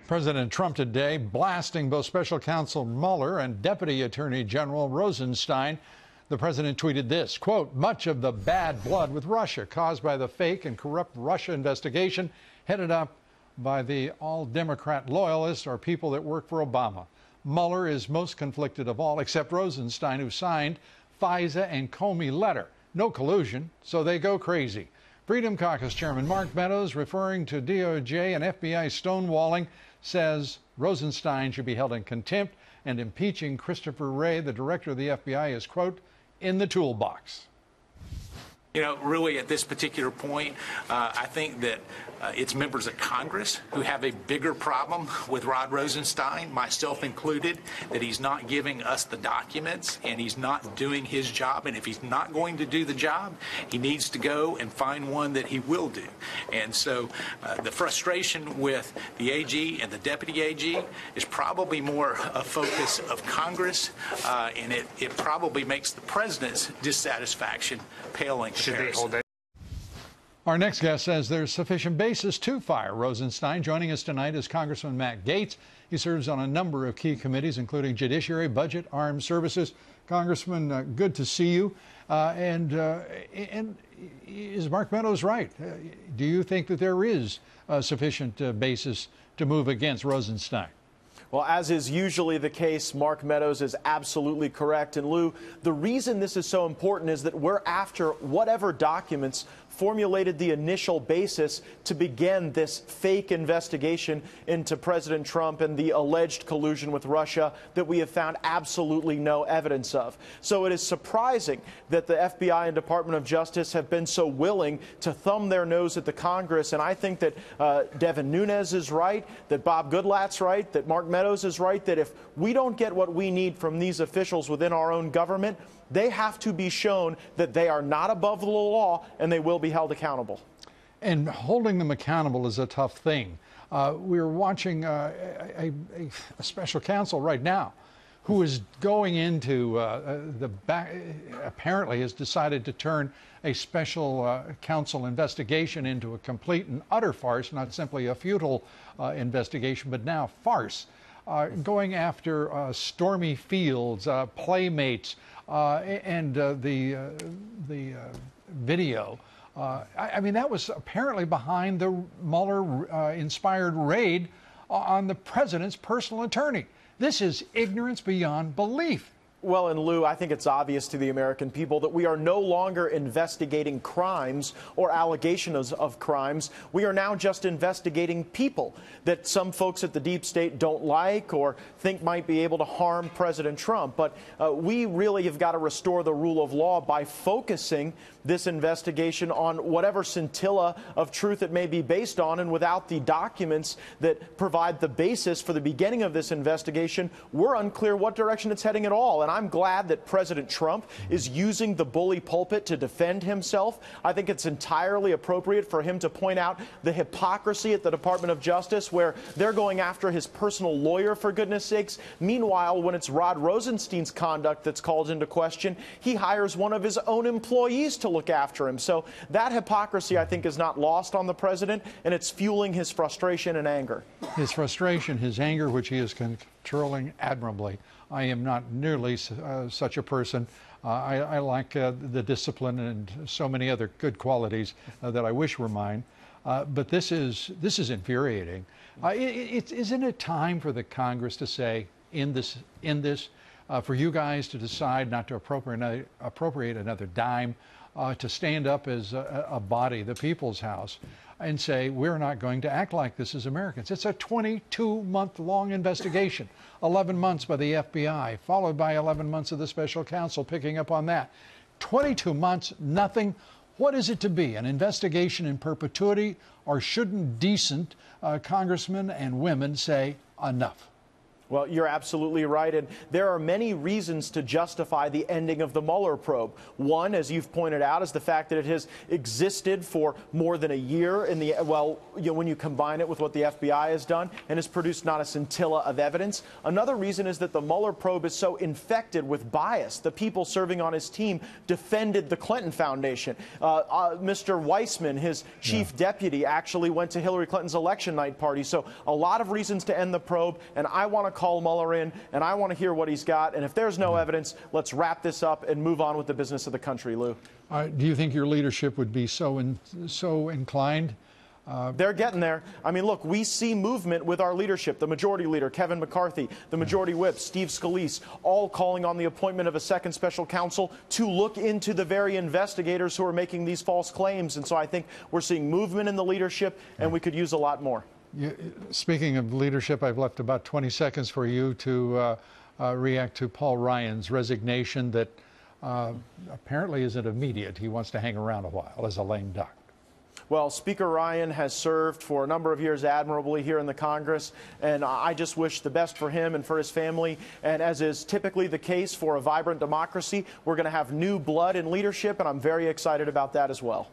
President Trump today blasting both Special Counsel Mueller and Deputy Attorney General Rosenstein. The president tweeted this, quote, "Much of the bad blood with Russia caused by the fake and corrupt Russia investigation headed up by the all-Democrat loyalists or people that work for Obama. Mueller is most conflicted of all, except Rosenstein, who signed FISA and Comey letter. No collusion, so they go crazy." Freedom Caucus Chairman Mark Meadows, referring to DOJ and FBI stonewalling, says Rosenstein should be held in contempt, and impeaching Christopher Wray, the director of the FBI, is, quote, "in the toolbox." You know, really at this particular point, I think that it's members of Congress who have a bigger problem with Rod Rosenstein, myself included, that he's not giving us the documents and he's not doing his job. And if he's not going to do the job, he needs to go and find one that he will do. And so the frustration with the AG and the deputy AG is probably more a focus of Congress, and it probably makes the president's dissatisfaction pale in comparison. Our next guest says there's sufficient basis to fire Rosenstein. Joining us tonight is Congressman Matt Gaetz. He serves on a number of key committees, including Judiciary, Budget, Armed Services. Congressman, good to see you. And is Mark Meadows right? Do you think that there is sufficient basis to move against Rosenstein? Well, as is usually the case, Mark Meadows is absolutely correct. And Lou, the reason this is so important is that we're after whatever documents formulated the initial basis to begin this fake investigation into President Trump and the alleged collusion with Russia that we have found absolutely no evidence of. So it is surprising that the FBI and Department of Justice have been so willing to thumb their nose at the Congress. And I think that Devin Nunes is right, that Bob Goodlatte's right, that Mark Meadows is right, that if we don't get what we need from these officials within our own government, they have to be shown that they are not above the law and they will be held accountable. And holding them accountable is a tough thing. We're watching a special counsel right now who is going into the back, apparently has decided to turn a special counsel investigation into a complete and utter farce, not simply a futile investigation, but now farce. Going after Stormy Fields, Playmates, and the video. I mean, that was apparently behind the Mueller-inspired raid on the president's personal attorney. This is ignorance beyond belief. Well, and Lou, I think it's obvious to the American people that we are no longer investigating crimes or allegations of crimes. We are now just investigating people that some folks at the deep state don't like or think might be able to harm President Trump. But we really have got to restore the rule of law by focusing this investigation on whatever scintilla of truth it may be based on. And without the documents that provide the basis for the beginning of this investigation, we're unclear what direction it's heading at all. And I'm glad that President Trump is using the bully pulpit to defend himself. I think it's entirely appropriate for him to point out the hypocrisy at the Department of Justice, where they're going after his personal lawyer, for goodness sakes. Meanwhile, when it's Rod Rosenstein's conduct that's called into question, he hires one of his own employees to look after him. So that hypocrisy, I think, is not lost on the president, and it's fueling his frustration and anger. His frustration, his anger, which he is controlling admirably. I am not nearly such a person. I like the discipline and so many other good qualities that I wish were mine. But this is infuriating. Isn't it time for the Congress to say, in this, for you guys to decide not to appropriate another dime, to stand up as a body, the People's House, and say, we're not going to act like this as Americans. It's a 22-month-long investigation, 11 months by the FBI, followed by 11 months of the special counsel picking up on that. 22 months, nothing. What is it to be, an investigation in perpetuity, or shouldn't decent congressmen and women say enough? Well, you're absolutely right, and there are many reasons to justify the ending of the Mueller probe. One, as you've pointed out, is the fact that it has existed for more than a year when you combine it with what the FBI has done, and has produced not a scintilla of evidence. Another reason is that the Mueller probe is so infected with bias. The people serving on his team defended the Clinton Foundation. Mr. Weissman, his chief deputy, actually went to Hillary Clinton's election night party. So a lot of reasons to end the probe, and I want to call Mueller in, and I want to hear what he's got. And if there's no evidence, let's wrap this up and move on with the business of the country, Lou. Do you think your leadership would be so inclined? They're getting there. I mean, look, we see movement with our leadership. The majority leader, Kevin McCarthy, the majority whip, Steve Scalise, all calling on the appointment of a second special counsel to look into the very investigators who are making these false claims. And so I think we're seeing movement in the leadership, and we could use a lot more. Speaking of leadership, I've left about 20 seconds for you to react to Paul Ryan's resignation that apparently isn't immediate. He wants to hang around a while as a lame duck. Well, Speaker Ryan has served for a number of years admirably here in the Congress, and I just wish the best for him and for his family. And as is typically the case for a vibrant democracy, we're going to have new blood in leadership, and I'm very excited about that as well.